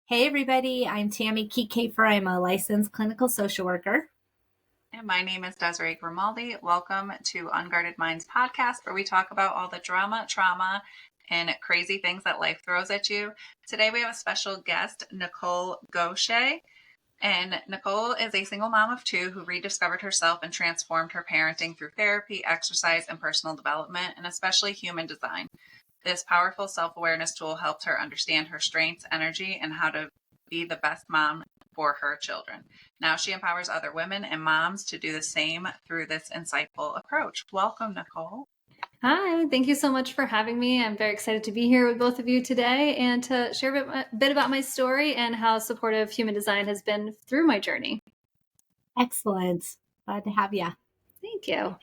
Hey, everybody. I'm Tami Kiekhaefer. I'm a licensed clinical social worker. And my name is Desiree Grimaldi. Welcome to Unguarded Minds podcast, where we talk about all the drama, trauma, and crazy things that life throws at you. Today, we have a special guest, Nicole Gaucher. And Nicole is a single mom of two who rediscovered herself and transformed her parenting through therapy, exercise, and personal development, and especially human design. This powerful self-awareness tool helped her understand her strengths, energy, and how to be the best mom for her children. Now she empowers other women and moms to do the same through this insightful approach. Welcome, Nicole. Hi, thank you so much for having me. I'm very excited to be here with both of you today and to share a bit about my story and how supportive human design has been through my journey. Excellent. Glad to have you. Thank you.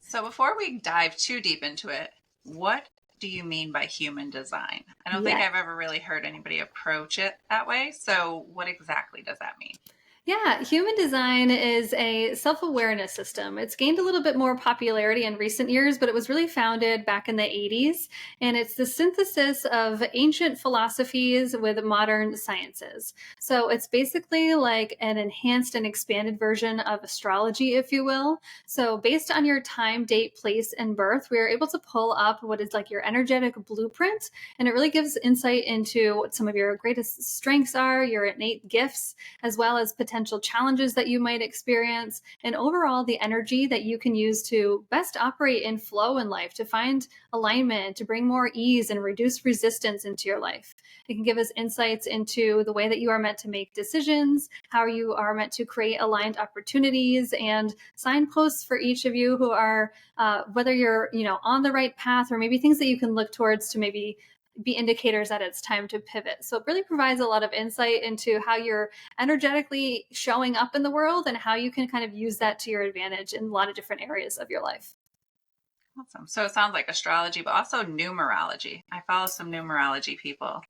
So before we dive too deep into it, what do you mean by human design? I don't think I've ever really heard anybody approach it that way. So what exactly does that mean? Yeah, human design is a self-awareness system. It's gained a little bit more popularity in recent years, but it was really founded back in the 80s. And it's the synthesis of ancient philosophies with modern sciences. So it's basically like an enhanced and expanded version of astrology, if you will. So based on your time, date, place, and birth, we are able to pull up what is like your energetic blueprint. And it really gives insight into what some of your greatest strengths are, your innate gifts, as well as potential challenges that you might experience, and overall the energy that you can use to best operate in flow in life, to find alignment, to bring more ease and reduce resistance into your life. It can give us insights into the way that you are meant to make decisions, how you are meant to create aligned opportunities, and signposts for each of you who are, whether you're, on the right path, or maybe things that you can look towards to maybe be indicators that it's time to pivot. So it really provides a lot of insight into how you're energetically showing up in the world and how you can kind of use that to your advantage in a lot of different areas of your life. Awesome. So it sounds like astrology, but also numerology. I follow some numerology people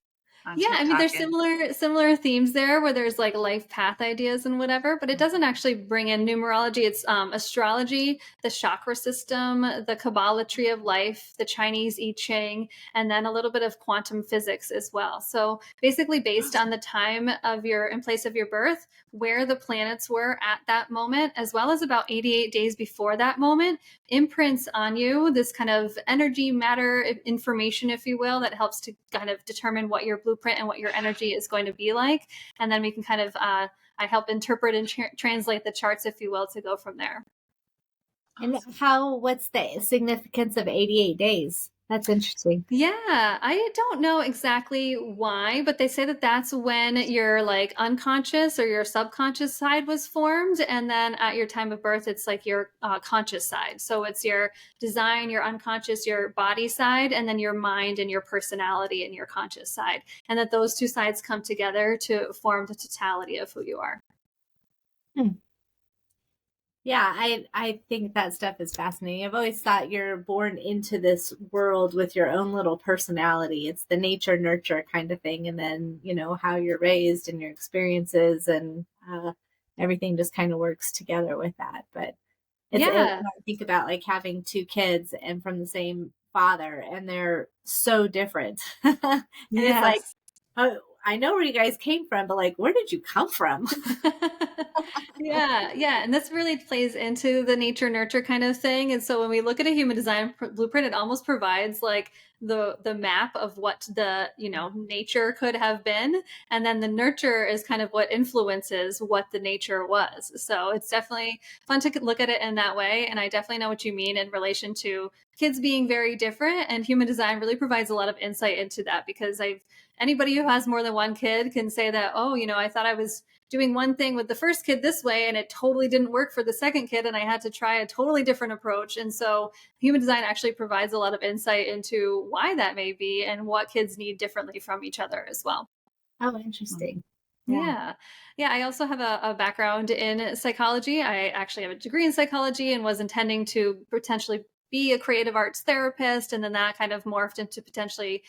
on Yeah, I mean, TikTok. there's similar themes there where there's like life path ideas and whatever, but it doesn't actually bring in numerology. It's astrology, the chakra system, the Kabbalah tree of life, the Chinese I Ching, and then a little bit of quantum physics as well. So basically, based on the time of in place of your birth, where the planets were at that moment, as well as about 88 days before that moment, imprints on you this kind of energy, matter, information, if you will, that helps to kind of determine what your blueprint and what your energy is going to be like. And then we can kind of, I help interpret and translate the charts, if you will, to go from there. And what's the significance of 88 days? That's interesting. Yeah, I don't know exactly why, but they say that that's when your like unconscious or your subconscious side was formed. And then at your time of birth, it's like your conscious side. So it's your design, your unconscious, your body side, and then your mind and your personality and your conscious side. And that those two sides come together to form the totality of who you are. Yeah, I think that stuff is fascinating. I've always thought you're born into this world with your own little personality. It's the nature nurture kind of thing. And then, how you're raised and your experiences and everything just kind of works together with that. But I think about like having two kids and from the same father, and they're so different. And it's like, oh, I know where you guys came from, but like, where did you come from? Yeah. And this really plays into the nature nurture kind of thing. And so when we look at a human design blueprint, it almost provides like the map of what the, nature could have been. And then the nurture is kind of what influences what the nature was. So it's definitely fun to look at it in that way. And I definitely know what you mean in relation to kids being very different, and human design really provides a lot of insight into that, because anybody who has more than one kid can say that, oh, I thought I was doing one thing with the first kid this way and it totally didn't work for the second kid, and I had to try a totally different approach. And so human design actually provides a lot of insight into why that may be and what kids need differently from each other as well. Oh, interesting. Yeah. I also have a background in psychology. I actually have a degree in psychology and was intending to potentially be a creative arts therapist. And then that kind of morphed into potentially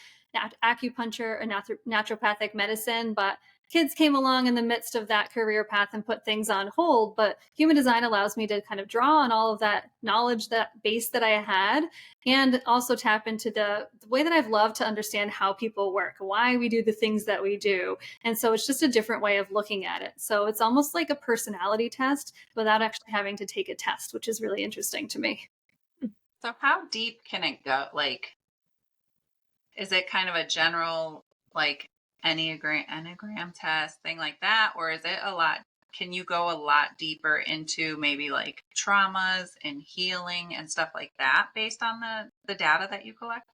acupuncture and naturopathic medicine. But kids came along in the midst of that career path and put things on hold. But human design allows me to kind of draw on all of that knowledge, that base that I had, and also tap into the way that I've loved to understand how people work, why we do the things that we do. And so it's just a different way of looking at it. So it's almost like a personality test without actually having to take a test, which is really interesting to me. So how deep can it go? Like, is it kind of a general, like, enneagram test thing like that, or is it a lot? Can you go a lot deeper into maybe like traumas and healing and stuff like that based on the data that you collect?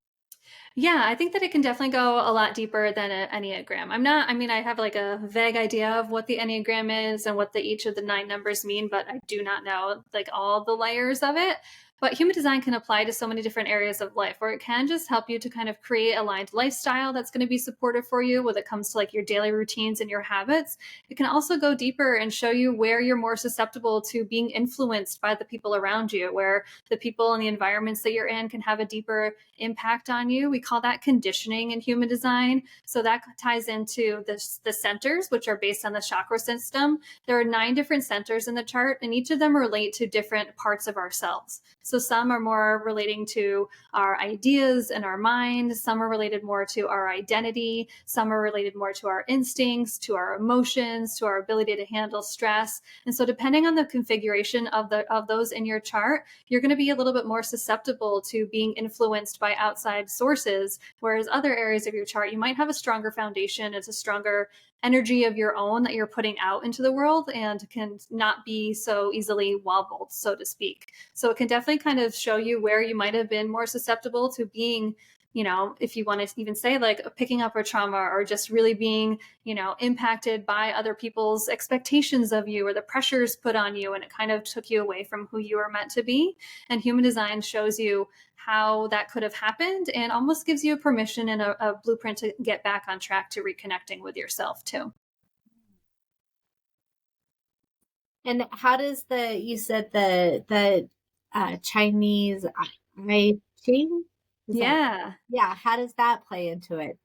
Yeah, I think that it can definitely go a lot deeper than an Enneagram. I have like a vague idea of what the Enneagram is and what each of the 9 numbers mean, but I do not know like all the layers of it. But human design can apply to so many different areas of life, where it can just help you to kind of create a aligned lifestyle that's going to be supportive for you when it comes to like your daily routines and your habits. It can also go deeper and show you where you're more susceptible to being influenced by the people around you, where the people and the environments that you're in can have a deeper impact on you. We call that conditioning in human design. So that ties into the centers, which are based on the chakra system. There are 9 different centers in the chart, and each of them relate to different parts of ourselves. So some are more relating to our ideas and our mind. Some are related more to our identity. Some are related more to our instincts, to our emotions, to our ability to handle stress. And so depending on the configuration of those in your chart, you're going to be a little bit more susceptible to being influenced by outside sources, whereas other areas of your chart, you might have a stronger foundation. It's a stronger energy of your own that you're putting out into the world and can not be so easily wobbled, so to speak. So it can definitely kind of show you where you might have been more susceptible to being, if you want to even say like picking up a trauma or just really being, impacted by other people's expectations of you or the pressures put on you. And it kind of took you away from who you were meant to be. And human design shows you how that could have happened and almost gives you a permission and a blueprint to get back on track to reconnecting with yourself too. And how does you said the Chinese I Ching? Yeah. How does that play into it?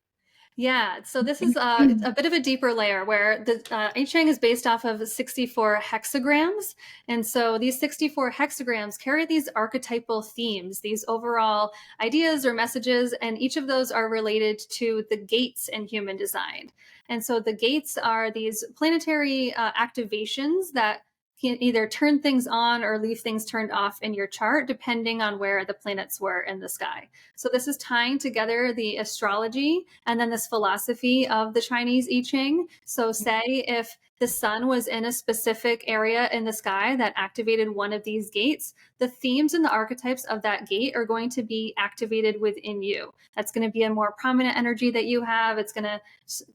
Yeah, so this is a bit of a deeper layer where the I Ching is based off of 64 hexagrams. And so these 64 hexagrams carry these archetypal themes, these overall ideas or messages, and each of those are related to the gates in human design. And so the gates are these planetary activations that can either turn things on or leave things turned off in your chart, depending on where the planets were in the sky. So this is tying together the astrology and then this philosophy of the Chinese I Ching. So say if the sun was in a specific area in the sky that activated one of these gates, the themes and the archetypes of that gate are going to be activated within you. That's going to be a more prominent energy that you have. It's going to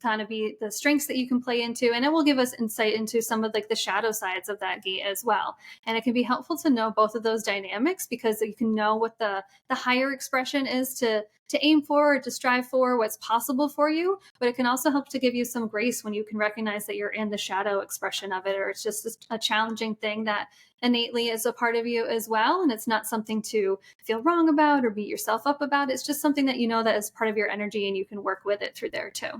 kind of be the strengths that you can play into, and it will give us insight into some of like the shadow sides of that gate as well. And it can be helpful to know both of those dynamics because you can know what the higher expression is to aim for or to strive for, what's possible for you. But it can also help to give you some grace when you can recognize that you're in the shadow expression of it, or it's just a challenging thing that innately is a part of you as well. And it's not something to feel wrong about or beat yourself up about. It's just something that you know that is part of your energy and you can work with it through there too.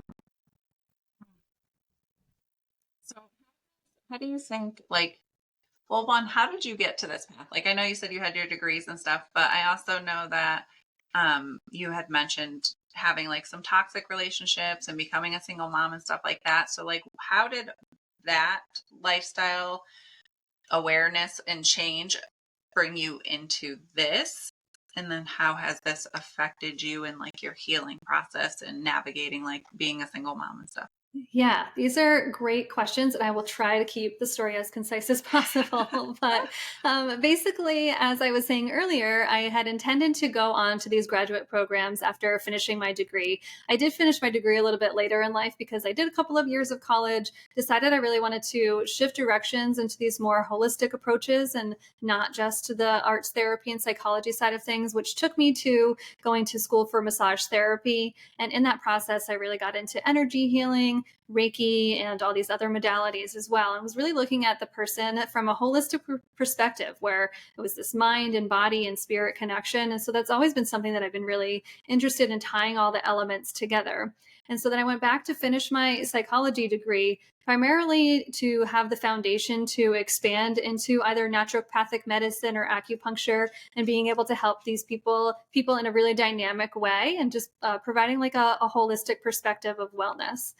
So how do you think, like, well, one, how did you get to this path? Like, I know you said you had your degrees and stuff, but I also know that you had mentioned having like some toxic relationships and becoming a single mom and stuff like that. So like, how did that lifestyle awareness and change bring you into this? And then how has this affected you in like your healing process and navigating like being a single mom and stuff? Yeah, these are great questions, and I will try to keep the story as concise as possible. But basically, as I was saying earlier, I had intended to go on to these graduate programs after finishing my degree. I did finish my degree a little bit later in life because I did a couple of years of college, decided I really wanted to shift directions into these more holistic approaches and not just to the arts therapy and psychology side of things, which took me to going to school for massage therapy. And in that process, I really got into energy healing, Reiki and all these other modalities as well. And was really looking at the person from a holistic perspective, where it was this mind and body and spirit connection. And so that's always been something that I've been really interested in, tying all the elements together. And so then I went back to finish my psychology degree, primarily to have the foundation to expand into either naturopathic medicine or acupuncture, and being able to help these people in a really dynamic way, and just providing like a holistic perspective of wellness.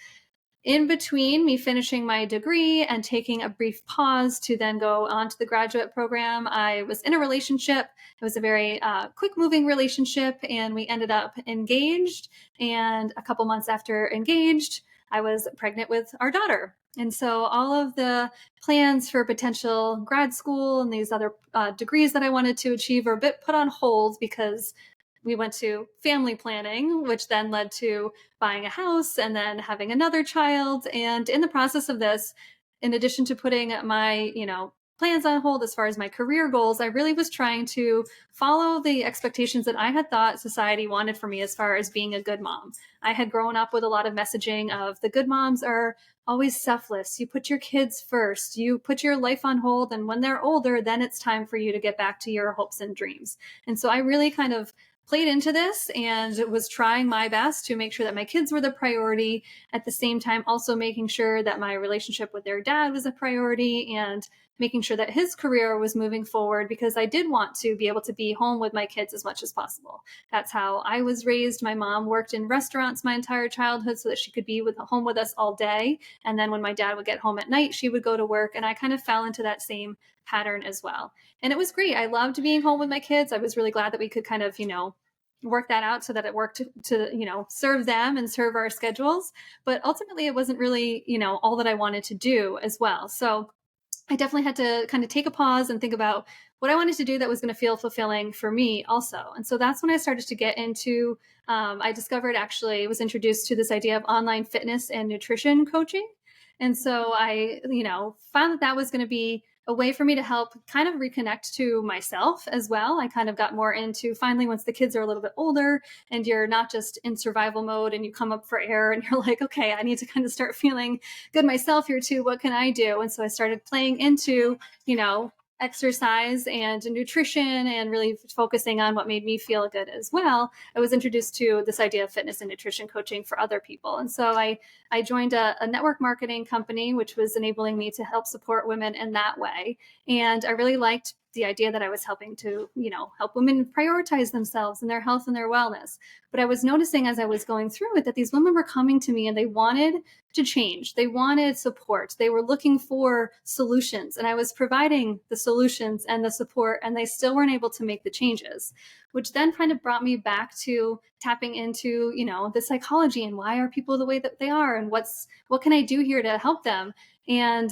In between me finishing my degree and taking a brief pause to then go on to the graduate program, I was in a relationship. It was a very quick moving relationship, and we ended up engaged. And a couple months after engaged, I was pregnant with our daughter. And so all of the plans for potential grad school and these other degrees that I wanted to achieve were a bit put on hold, because we went to family planning, which then led to buying a house and then having another child. And in the process of this, in addition to putting my, plans on hold as far as my career goals, I really was trying to follow the expectations that I had thought society wanted for me as far as being a good mom. I had grown up with a lot of messaging of the good moms are always selfless. You put your kids first, you put your life on hold, and when they're older, then it's time for you to get back to your hopes and dreams. And so I really kind of played into this and was trying my best to make sure that my kids were the priority, at the same time also making sure that my relationship with their dad was a priority, and making sure that his career was moving forward, because I did want to be able to be home with my kids as much as possible. That's how I was raised. My mom worked in restaurants my entire childhood so that she could be home with us all day. And then when my dad would get home at night, she would go to work. And I kind of fell into that same pattern as well. And it was great. I loved being home with my kids. I was really glad that we could kind of, work that out so that it worked to serve them and serve our schedules. But ultimately, it wasn't really, all that I wanted to do as well. So I definitely had to kind of take a pause and think about what I wanted to do that was going to feel fulfilling for me also. And so that's when I started to get into, I discovered, actually was introduced to this idea of online fitness and nutrition coaching. And so I, found that was going to be a way for me to help kind of reconnect to myself as well. I kind of got more into, finally, once the kids are a little bit older and you're not just in survival mode and you come up for air and you're like, okay, I need to kind of start feeling good myself here too. What can I do? And so I started playing into, exercise and nutrition, and really focusing on what made me feel good as well. I was introduced to this idea of fitness and nutrition coaching for other people. And so I joined a network marketing company, which was enabling me to help support women in that way. And I really liked the idea that I was helping to, help women prioritize themselves and their health and their wellness. But I was noticing as I was going through it that these women were coming to me and they wanted to change. They wanted support. They were looking for solutions, and I was providing the solutions and the support, and they still weren't able to make the changes, which then kind of brought me back to tapping into, the psychology and why are people the way that they are, and what can I do here to help them. And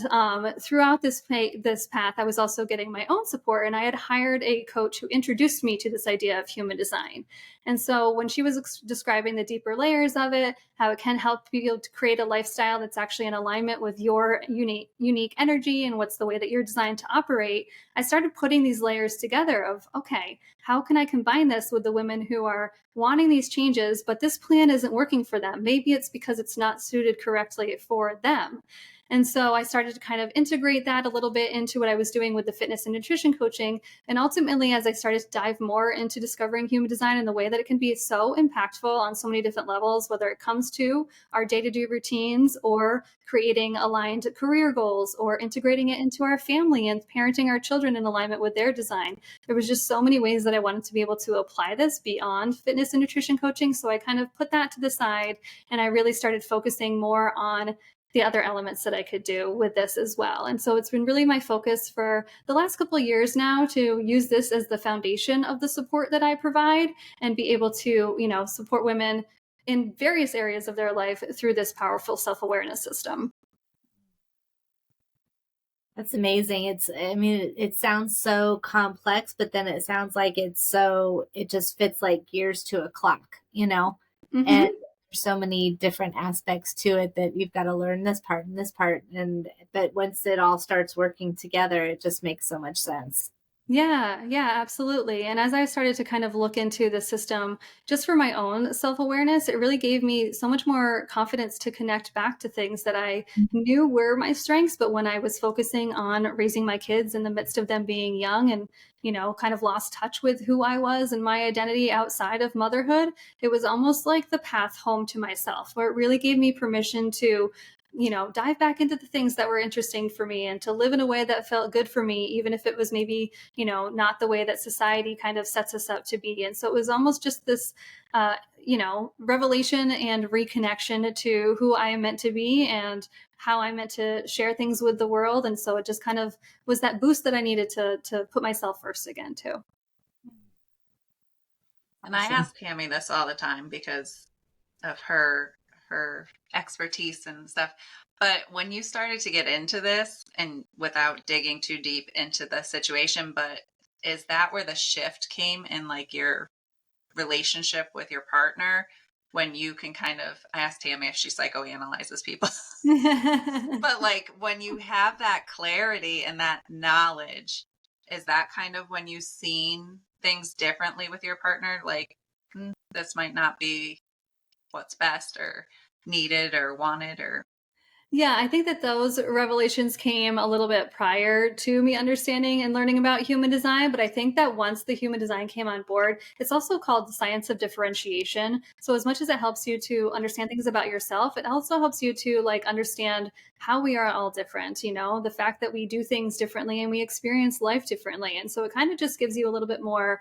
throughout this path, I was also getting my own support, and I had hired a coach who introduced me to this idea of human design. And so when she was describing the deeper layers of it, how it can help you to create a lifestyle that's actually in alignment with your unique energy and what's the way that you're designed to operate, I started putting these layers together of, okay, how can I combine this with the women who are wanting these changes, but this plan isn't working for them? Maybe it's because it's not suited correctly for them. And so I started to kind of integrate that a little bit into what I was doing with the fitness and nutrition coaching. And ultimately, as I started to dive more into discovering human design and the way that it can be so impactful on so many different levels, whether it comes to our day-to-day routines or creating aligned career goals or integrating it into our family and parenting our children in alignment with their design, there was just so many ways that I wanted to be able to apply this beyond fitness and nutrition coaching. So I kind of put that to the side, and I really started focusing more on the other elements that I could do with this as well. And so it's been really my focus for the last couple of years now to use this as the foundation of the support that I provide, and be able to, support women in various areas of their life through this powerful self-awareness system. That's amazing. It sounds so complex, but then it sounds like it just fits like gears to a clock, Mm-hmm. And so many different aspects to it that you've got to learn this part and this part. But once it all starts working together, it just makes so much sense. Yeah, yeah, absolutely. And as I started to kind of look into the system just for my own self awareness, it really gave me so much more confidence to connect back to things that I knew were my strengths. But when I was focusing on raising my kids in the midst of them being young and, kind of lost touch with who I was and my identity outside of motherhood, it was almost like the path home to myself, where it really gave me permission to dive back into the things that were interesting for me and to live in a way that felt good for me, even if it was maybe not the way that society kind of sets us up to be. And so it was almost just this, revelation and reconnection to who I am meant to be and how I'm meant to share things with the world. And so it just kind of was that boost that I needed to put myself first again, too. And I Awesome. ask Tami this all the time because of her expertise and stuff. But when you started to get into this, and without digging too deep into the situation, but is that where the shift came in, like your relationship with your partner, when you can kind of, I asked Tami if she psychoanalyzes people, but like when you have that clarity and that knowledge, is that kind of when you've seen things differently with your partner? Like, this might not be what's best or needed or wanted or. Yeah, I think that those revelations came a little bit prior to me understanding and learning about human design. But I think that once the human design came on board, it's also called the science of differentiation. So, as much as it helps you to understand things about yourself, it also helps you to like understand how we are all different, the fact that we do things differently and we experience life differently. And so, it kind of just gives you a little bit more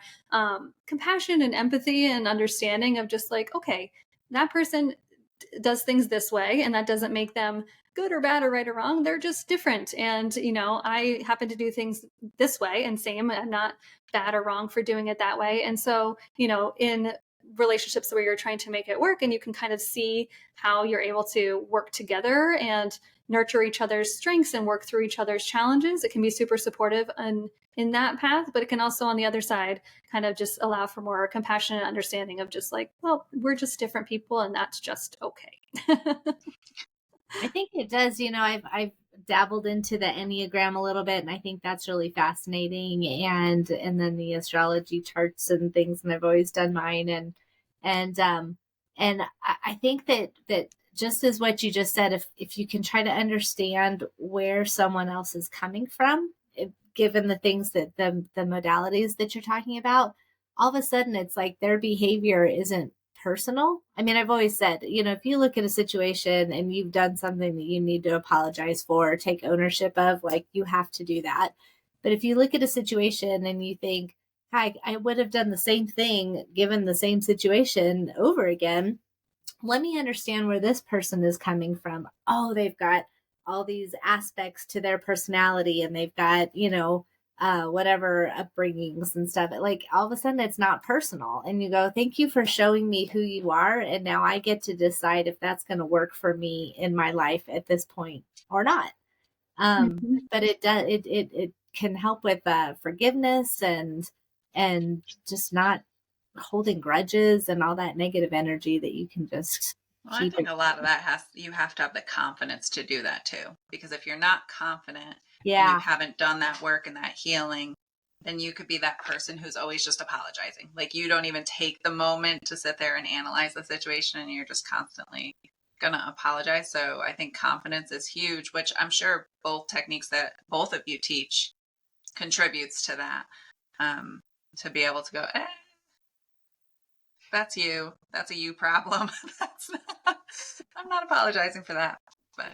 compassion and empathy and understanding of just like, okay, that person does things this way and that doesn't make them good or bad or right or wrong. They're just different. And I happen to do things this way, and same, I'm not bad or wrong for doing it that way. And so in relationships where you're trying to make it work and you can kind of see how you're able to work together and nurture each other's strengths and work through each other's challenges, it can be super supportive and in that path. But it can also, on the other side, kind of just allow for more compassionate understanding of just like, well, we're just different people and that's just okay. I think it does. I've dabbled into the Enneagram a little bit, and I think that's really fascinating. And then the astrology charts and things, and I've always done mine. And I think that just as what you just said, if you can try to understand where someone else is coming from, given the things that the modalities that you're talking about, all of a sudden it's like their behavior isn't personal. I mean, I've always said, if you look at a situation and you've done something that you need to apologize for or take ownership of, like you have to do that. But if you look at a situation and you think, I would have done the same thing given the same situation over again, let me understand where this person is coming from. Oh, they've got all these aspects to their personality and they've got, whatever upbringings and stuff. Like all of a sudden it's not personal. And you go, thank you for showing me who you are. And now I get to decide if that's going to work for me in my life at this point or not. Mhm. But it does, it can help with forgiveness and just not holding grudges and all that negative energy that you can just Well, I keep think it. a lot of that you have to have the confidence to do that too. Because if you're not confident and you Yeah. haven't done that work and that healing, then you could be that person who's always just apologizing. Like you don't even take the moment to sit there and analyze the situation and you're just constantly gonna apologize. So I think confidence is huge, which I'm sure both techniques that both of you teach contributes to that. Um, to be able to go, that's you. That's a you problem. That's not, I'm not apologizing for that. But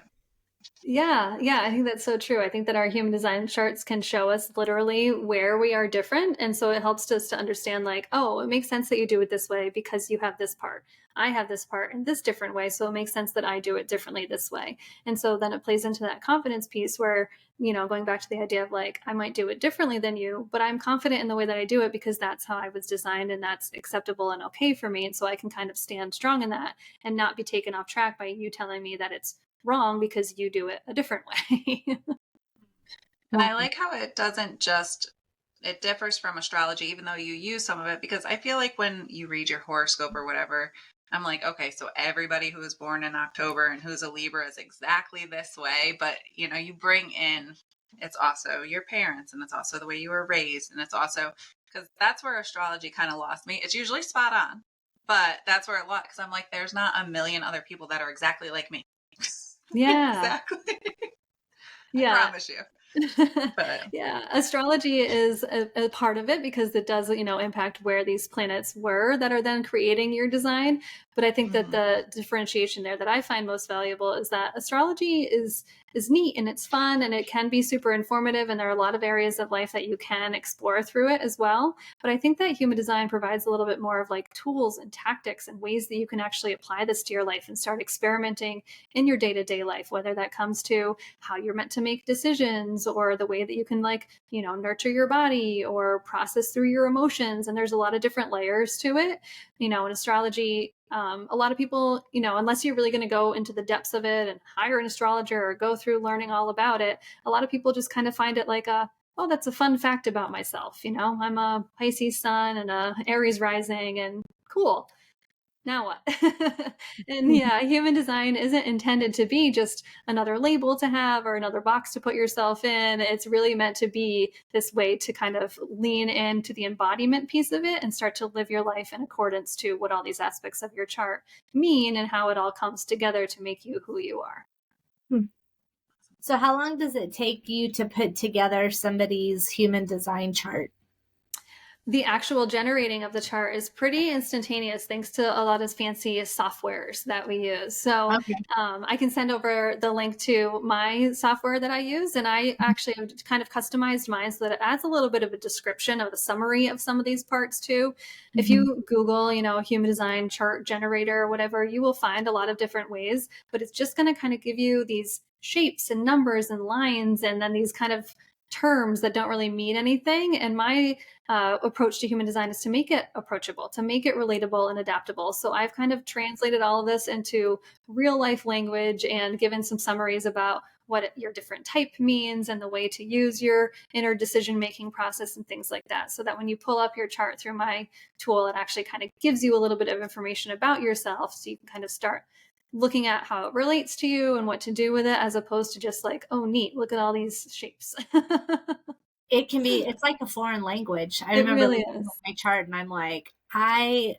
Yeah, yeah, I think that's so true. I think that our human design charts can show us literally where we are different. And so it helps us to understand, like, oh, it makes sense that you do it this way because you have this part. I have this part in this different way. So it makes sense that I do it differently this way. And so then it plays into that confidence piece where, going back to the idea of like, I might do it differently than you, but I'm confident in the way that I do it because that's how I was designed and that's acceptable and okay for me. And so I can kind of stand strong in that and not be taken off track by you telling me that it's wrong because you do it a different way. and I like how it doesn't just, it differs from astrology, even though you use some of it, because I feel like when you read your horoscope or whatever, I'm like, okay, so everybody who was born in October and who's a Libra is exactly this way. But, you bring in it's also your parents, and it's also the way you were raised, and it's also, because that's where astrology kind of lost me. It's usually spot on, but that's where it lost, because I'm like, there's not a million other people that are exactly like me. Yeah. Exactly. I Yeah. promise you. But Yeah, astrology is a part of it because it does, impact where these planets were that are then creating your design. But I think that mhm. the differentiation there that I find most valuable is that astrology is neat and it's fun and it can be super informative, and there are a lot of areas of life that you can explore through it as well. But I think that human design provides a little bit more of like tools and tactics and ways that you can actually apply this to your life and start experimenting in your day-to-day life, whether that comes to how you're meant to make decisions or the way that you can nurture your body or process through your emotions. And there's a lot of different layers to it. In astrology, a lot of people, unless you're really going to go into the depths of it and hire an astrologer or go through learning all about it, a lot of people just kind of find it like oh, that's a fun fact about myself. I'm a Pisces sun and a Aries rising, and cool. Now what? And yeah, human design isn't intended to be just another label to have or another box to put yourself in. It's really meant to be this way to kind of lean into the embodiment piece of it and start to live your life in accordance to what all these aspects of your chart mean and how it all comes together to make you who you are. So how long does it take you to put together somebody's human design chart? The actual generating of the chart is pretty instantaneous thanks to a lot of fancy softwares that we use. So Okay. I can send over the link to my software that I use. And I actually have kind of customized mine so that it adds a little bit of a description of the summary of some of these parts too. If you Google, human design chart generator or whatever, you will find a lot of different ways, but it's just going to kind of give you these shapes and numbers and lines and then these kind of terms that don't really mean anything. And my approach to human design is to make it approachable, to make it relatable and adaptable. So I've kind of translated all of this into real life language and given some summaries about what your different type means and the way to use your inner decision making process and things like that. So that when you pull up your chart through my tool, it actually kind of gives you a little bit of information about yourself. So you can kind of start looking at how it relates to you and what to do with it, as opposed to just like, oh, neat, look at all these shapes. It can be, it's like a foreign language. I It remember really looking is. at my chart and I'm like, I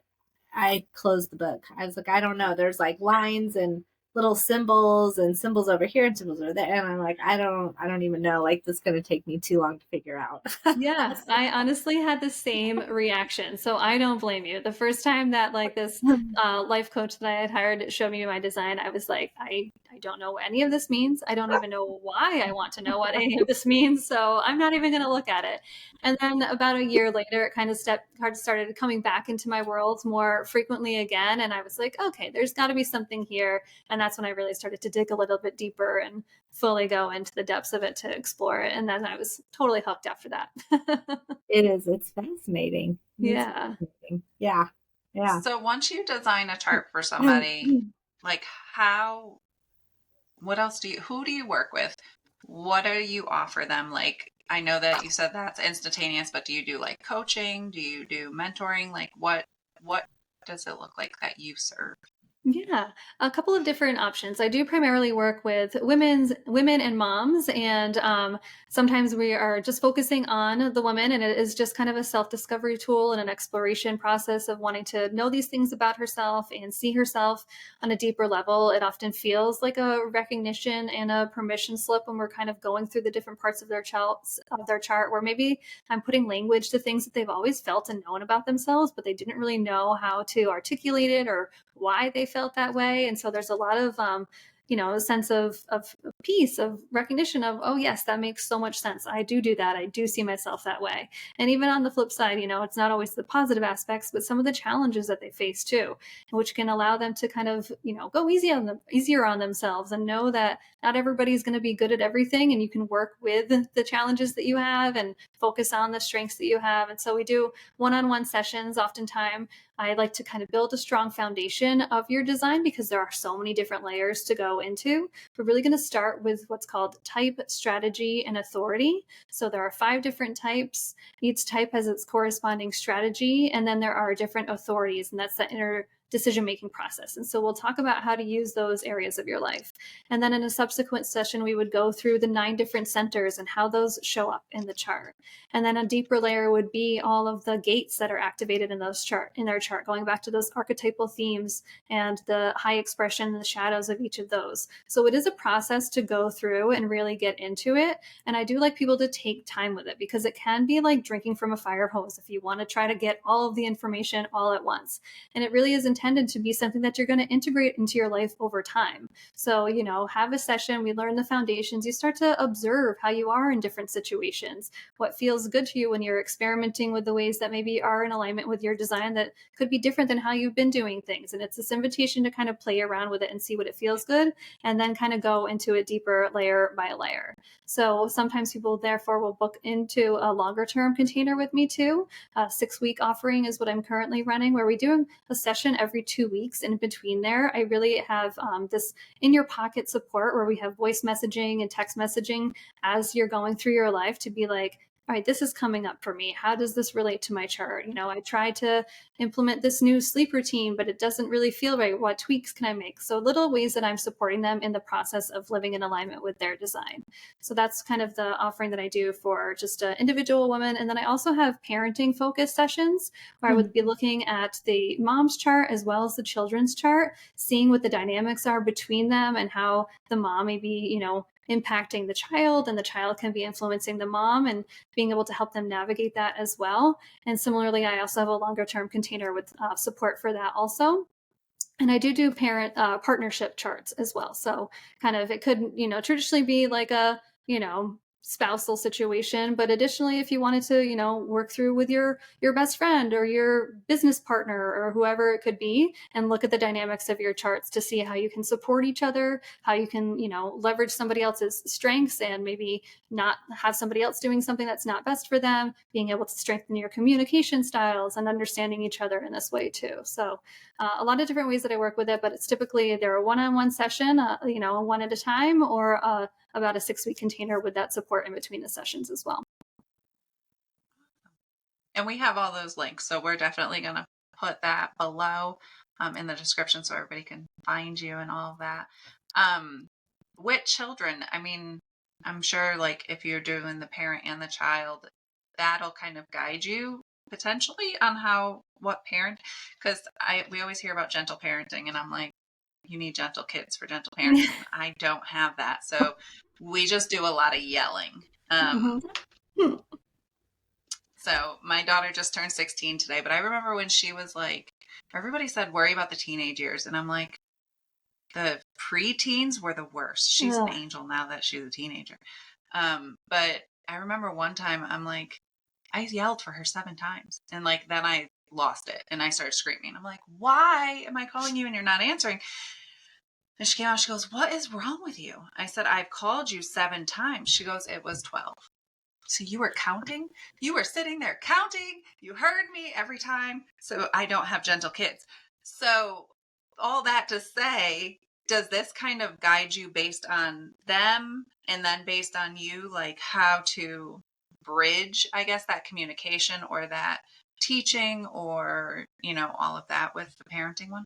closed the book. I was like, I don't know. There's like lines and little symbols and symbols over here and symbols over there. And I'm like, I don't even know. Like, this is going to take me too long to figure out. Yeah, I honestly had the same reaction. So I don't blame you. The first time that like this life coach that I had hired showed me my design, I was like, I don't know what any of this means. I don't even know why I want to know what any of this means. So I'm not even going to look at it. And then about a year later, it kind of started coming back into my world more frequently again. And I was like, okay, there's got to be something here. And that's when I really started to dig a little bit deeper and fully go into the depths of it to explore it. And then I was totally hooked after that. It is. It's fascinating. Yeah. Fascinating. Yeah. Yeah. So once you design a chart for somebody, like what else who do you work with? What do you offer them? Like, I know that you said that's instantaneous, but do you do like coaching? Do you do mentoring? Like what does it look like that you serve? Yeah, a couple of different options. I do primarily work with women and moms, and sometimes we are just focusing on the woman, and it is just kind of a self-discovery tool and an exploration process of wanting to know these things about herself and see herself on a deeper level. It often feels like a recognition and a permission slip when we're kind of going through the different parts of their chart, where maybe I'm putting language to things that they've always felt and known about themselves, but they didn't really know how to articulate it or why they felt that way. And so there's a lot of a sense of peace, of recognition of, oh yes, that makes so much sense. I do that. I do see myself that way. And even on the flip side, it's not always the positive aspects, but some of the challenges that they face too, which can allow them to kind of, go easier on themselves and know that not everybody's going to be good at everything. And you can work with the challenges that you have and focus on the strengths that you have. And so we do one-on-one sessions. Oftentimes I like to kind of build a strong foundation of your design because there are so many different layers to go into. We're really going to start with what's called type, strategy, and authority. So there are 5 different types. Each type has its corresponding strategy, and then there are different authorities, and that's the inner decision-making process. And so we'll talk about how to use those areas of your life. And then in a subsequent session, we would go through the 9 different centers and how those show up in the chart. And then a deeper layer would be all of the gates that are activated in their chart, going back to those archetypal themes and the high expression and the shadows of each of those. So it is a process to go through and really get into it. And I do like people to take time with it, because it can be like drinking from a fire hose if you want to try to get all of the information all at once. And it really is intended to be something that you're going to integrate into your life over time. So, have a session, we learn the foundations, you start to observe how you are in different situations, what feels good to you when you're experimenting with the ways that maybe are in alignment with your design that could be different than how you've been doing things. And it's this invitation to kind of play around with it and see what it feels good, and then kind of go into it deeper layer by layer. So sometimes people therefore will book into a longer term container with me too. A 6-week offering is what I'm currently running, where we do a session every 2 weeks. And in between there, I really have this in your pocket support where we have voice messaging and text messaging as you're going through your life to be like, all right, this is coming up for me. How does this relate to my chart? I tried to implement this new sleep routine, but it doesn't really feel right. What tweaks can I make? So little ways that I'm supporting them in the process of living in alignment with their design. So that's kind of the offering that I do for just an individual woman. And then I also have parenting focused sessions where I would be looking at the mom's chart as well as the children's chart, seeing what the dynamics are between them and how the mom may be, impacting the child, and the child can be influencing the mom, and being able to help them navigate that as well. And similarly, I also have a longer term container with support for that also. And I do parent partnership charts as well. So kind of, it could, traditionally be like a, spousal situation, but additionally, if you wanted to, work through with your best friend or your business partner or whoever it could be, and look at the dynamics of your charts to see how you can support each other, how you can, leverage somebody else's strengths and maybe not have somebody else doing something that's not best for them, being able to strengthen your communication styles and understanding each other in this way too. So a lot of different ways that I work with it, but it's typically either a one-on-one session, one at a time, or about a 6-week container with that support in between the sessions as well. And we have all those links, so we're definitely going to put that below in the description so everybody can find you and all of that. With children, I mean, I'm sure like if you're doing the parent and the child, that'll kind of guide you potentially on what parent, because we always hear about gentle parenting, and I'm like, you need gentle kids for gentle parenting. I don't have that, so we just do a lot of yelling. So my daughter just turned 16 today, but I remember when she was like, everybody said worry about the teenage years, and I'm like, the preteens were the worst. She's an angel now that she's a teenager. But I remember one time I'm like, I yelled for her 7 times, and like then I lost it and I started screaming. I'm like, why am I calling you and you're not answering? And she came out, she goes, what is wrong with you? I said, I've called you 7 times. She goes, it was 12. So you were counting? You were sitting there counting. You heard me every time. So I don't have gentle kids. So all that to say, does this kind of guide you based on them and then based on you, like how to bridge, I guess, that communication or that teaching or, all of that with the parenting one?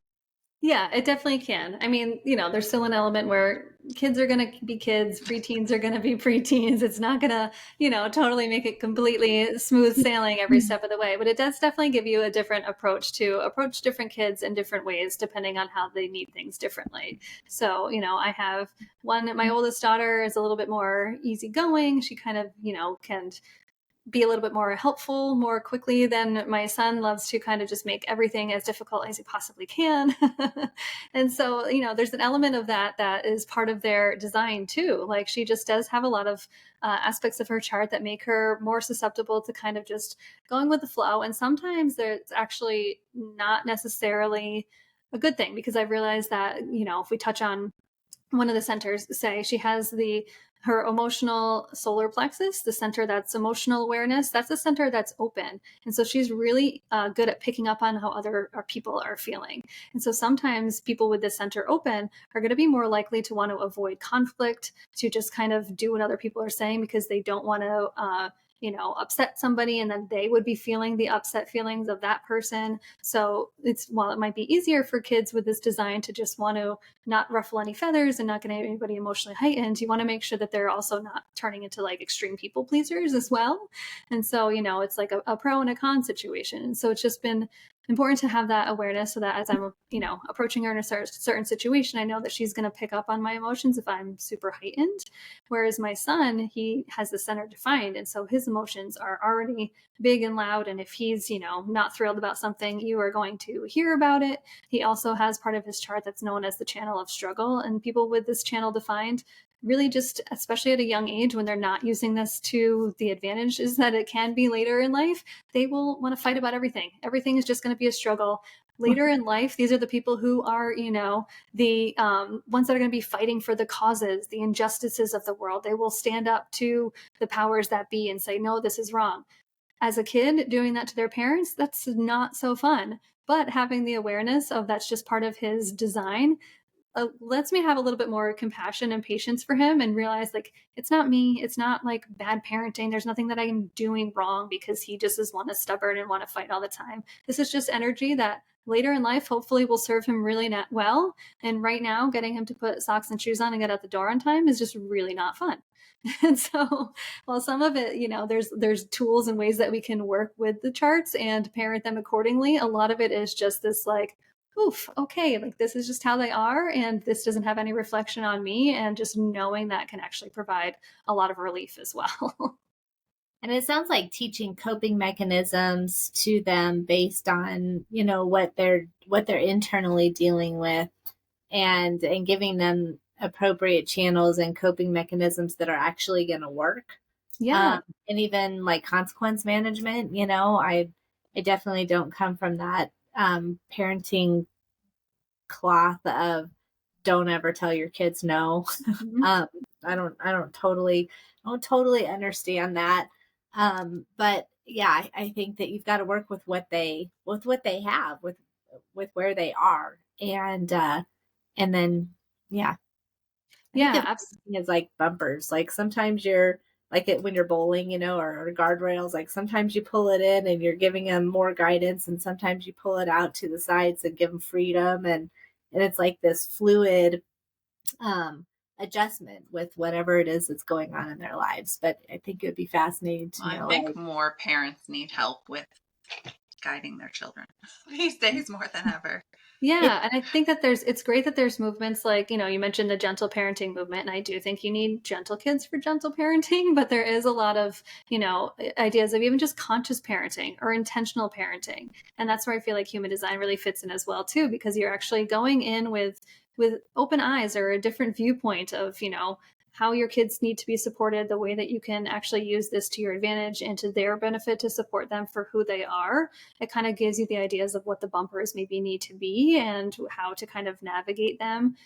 Yeah, it definitely can. I mean, there's still an element where kids are going to be kids, preteens are going to be preteens. It's not going to, totally make it completely smooth sailing every step of the way. But it does definitely give you a different approach to approach different kids in different ways, depending on how they need things differently. So, I have my oldest daughter is a little bit more easygoing. She kind of, can be a little bit more helpful more quickly than my son loves to kind of just make everything as difficult as he possibly can. And so, there's an element of that is part of their design too. Like she just does have a lot of aspects of her chart that make her more susceptible to kind of just going with the flow. And sometimes there's actually not necessarily a good thing, because I've realized that, if we touch on one of the centers, say she has her emotional solar plexus, the center that's emotional awareness, that's a center that's open. And so she's really good at picking up on how other people are feeling. And so sometimes people with this center open are going to be more likely to want to avoid conflict, to just kind of do what other people are saying because they don't want to upset somebody, and then they would be feeling the upset feelings of that person. So while it might be easier for kids with this design to just want to not ruffle any feathers and not get anybody emotionally heightened, you want to make sure that they're also not turning into like extreme people pleasers as well. And so, it's like a pro and a con situation. And so it's just been important to have that awareness so that as I'm, approaching her in a certain situation, I know that she's going to pick up on my emotions if I'm super heightened. Whereas my son, he has the center defined. And so his emotions are already big and loud. And if he's, not thrilled about something, you are going to hear about it. He also has part of his chart that's known as the channel of struggle. And people with this channel defined really just, especially at a young age, when they're not using this to the advantages that it can be later in life, they will want to fight about everything. Everything is just going to be a struggle. Later in life, these are the people who are, the ones that are going to be fighting for the causes, the injustices of the world. They will stand up to the powers that be and say, no, this is wrong. As a kid, doing that to their parents, that's not so fun. But having the awareness of that's just part of his design lets me have a little bit more compassion and patience for him and realize like it's not me, it's not like bad parenting, there's nothing that I'm doing wrong because he just is one that's stubborn and want to fight all the time. This is just energy that later in life hopefully will serve him really well, and right now getting him to put socks and shoes on and get out the door on time is just really not fun. And so while some of it, there's tools and ways that we can work with the charts and parent them accordingly, a lot of it is just this like, oof, okay, like this is just how they are, and this doesn't have any reflection on me, and just knowing that can actually provide a lot of relief as well. And it sounds like teaching coping mechanisms to them based on, what they're internally dealing with, and giving them appropriate channels and coping mechanisms that are actually going to work. Yeah. And even like consequence management, I definitely don't come from that parenting cloth of don't ever tell your kids no. Mm-hmm. I don't totally understand that. But yeah, I think that you've got to work with what they have, with where they are. And then, yeah. Yeah, absolutely. Is like bumpers. Like sometimes you're like it when you're bowling, or guardrails, like sometimes you pull it in and you're giving them more guidance, and sometimes you pull it out to the sides and give them freedom. And it's like this fluid adjustment with whatever it is that's going on in their lives. But I think it would be fascinating to know. I think more parents need help with guiding their children these days more than ever. Yeah, and I think that it's great that there's movements like, you mentioned the gentle parenting movement, and I do think you need gentle kids for gentle parenting, but there is a lot of, ideas of even just conscious parenting or intentional parenting. And that's where I feel like human design really fits in as well too, because you're actually going in with open eyes or a different viewpoint of, how your kids need to be supported, the way that you can actually use this to your advantage and to their benefit to support them for who they are. It kind of gives you the ideas of what the bumpers maybe need to be and how to kind of navigate them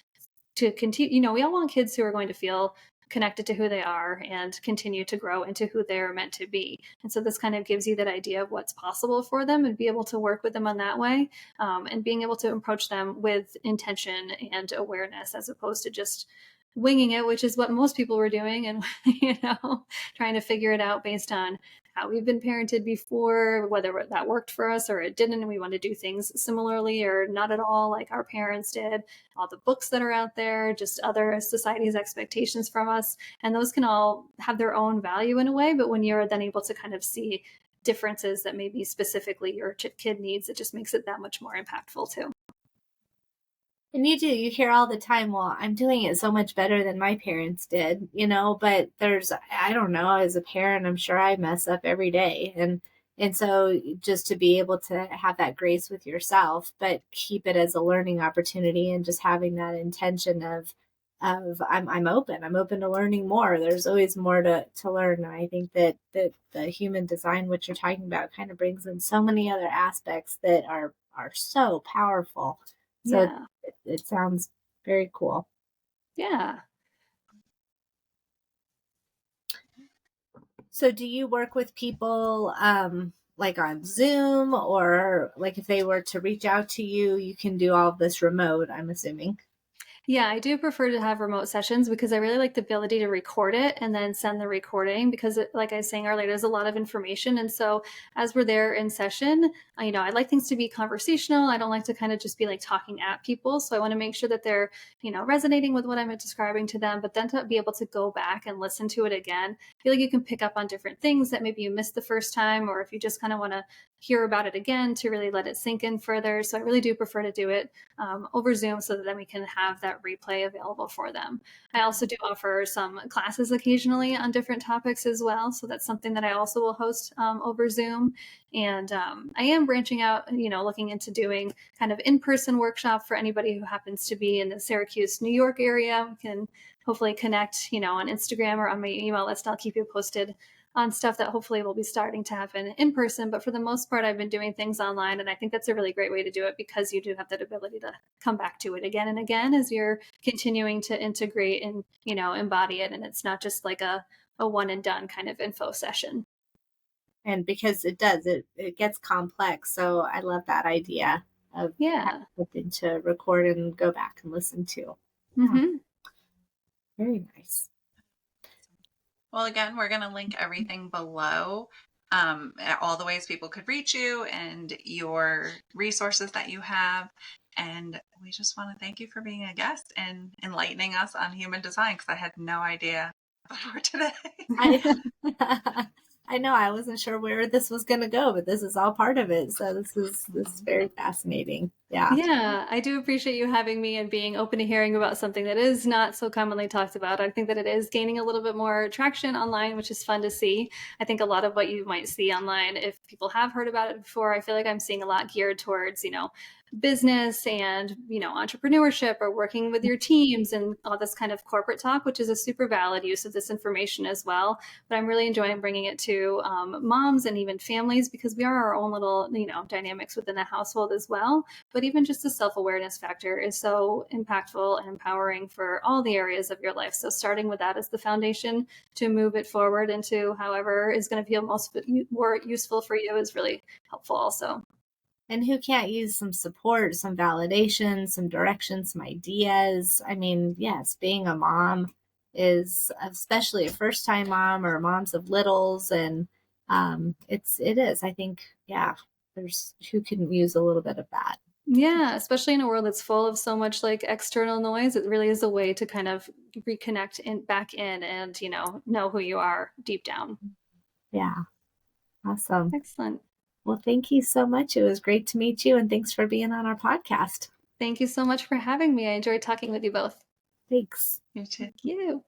to continue. We all want kids who are going to feel connected to who they are and continue to grow into who they're meant to be. And so this kind of gives you that idea of what's possible for them and be able to work with them on that way, and being able to approach them with intention and awareness as opposed to just winging it, which is what most people were doing, and trying to figure it out based on how we've been parented before, whether that worked for us or it didn't, and we want to do things similarly or not at all like our parents did. All the books that are out there, just other society's expectations from us, and those can all have their own value in a way, but when you're then able to kind of see differences that maybe specifically your kid needs, it just makes it that much more impactful too. And you hear all the time, well, I'm doing it so much better than my parents did, but I don't know, as a parent, I'm sure I mess up every day. And so just to be able to have that grace with yourself, but keep it as a learning opportunity, and just having that intention of I'm open to learning more. There's always more to learn. And I think that the human design, which you're talking about, kind of brings in so many other aspects that are so powerful. So Yeah. it sounds very cool. Yeah. So do you work with people like on Zoom, or like if they were to reach out to you, you can do all of this remote, I'm assuming? Yeah, I do prefer to have remote sessions because I really like the ability to record it and then send the recording because, like I was saying earlier, there's a lot of information. And so as we're there in session, I like things to be conversational. I don't like to kind of just be like talking at people. So I want to make sure that they're, resonating with what I'm describing to them, but then to be able to go back and listen to it again, I feel like you can pick up on different things that maybe you missed the first time, or if you just kind of want to hear about it again to really let it sink in further. So I really do prefer to do it over Zoom so that then we can have that replay available for them. I also do offer some classes occasionally on different topics as well. So that's something that I also will host over Zoom. And I am branching out, looking into doing kind of in-person workshop for anybody who happens to be in the Syracuse, New York area. We can hopefully connect, on Instagram or on my email list. I'll keep you posted on stuff that hopefully will be starting to happen in person. But for the most part, I've been doing things online. And I think that's a really great way to do it because you do have that ability to come back to it again and again as you're continuing to integrate and, embody it. And it's not just like a one and done kind of info session. And because it gets complex. So I love that idea of something to record and go back and listen to. Mm-hmm. Very nice. Well, again, we're going to link everything below, all the ways people could reach you and your resources that you have. And we just want to thank you for being a guest and enlightening us on human design, because I had no idea before today. I know I wasn't sure where this was going to go, but this is all part of it. So this is very fascinating. Yeah. Yeah, I do appreciate you having me and being open to hearing about something that is not so commonly talked about. I think that it is gaining a little bit more traction online, which is fun to see. I think a lot of what you might see online, if people have heard about it before, I feel like I'm seeing a lot geared towards, business and, entrepreneurship or working with your teams and all this kind of corporate talk, which is a super valid use of this information as well. But I'm really enjoying bringing it to moms and even families because we are our own little, dynamics within the household as well. But even just the self-awareness factor is so impactful and empowering for all the areas of your life. So starting with that as the foundation to move it forward into however is going to feel more useful for you is really helpful also. And who can't use some support, some validation, some direction, some ideas? I mean, yes, being a mom is, especially a first-time mom or moms of littles, and it is. I think, there's who can use a little bit of that. Yeah, especially in a world that's full of so much like external noise, it really is a way to kind of reconnect back in and, know who you are deep down. Yeah. Awesome. Excellent. Well, thank you so much. It was great to meet you, and thanks for being on our podcast. Thank you so much for having me. I enjoyed talking with you both. Thanks. You too. Thank you.